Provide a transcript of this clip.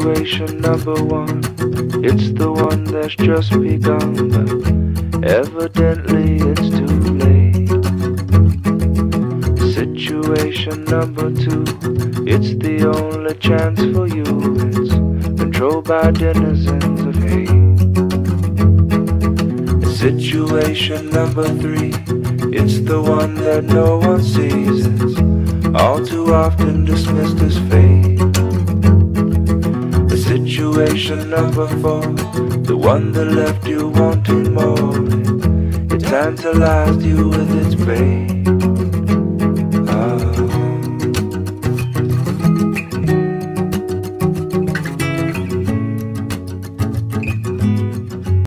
Situation number one, it's the one that's just begun, but evidently it's too late. Situation number two, it's the only chance for you. It's controlled by denizens of hate. Situation number three, it's the one that no one sees. It's all too often dismissed as fate. Situation number four, the one that left you wanting more. It tantalized you with its bait.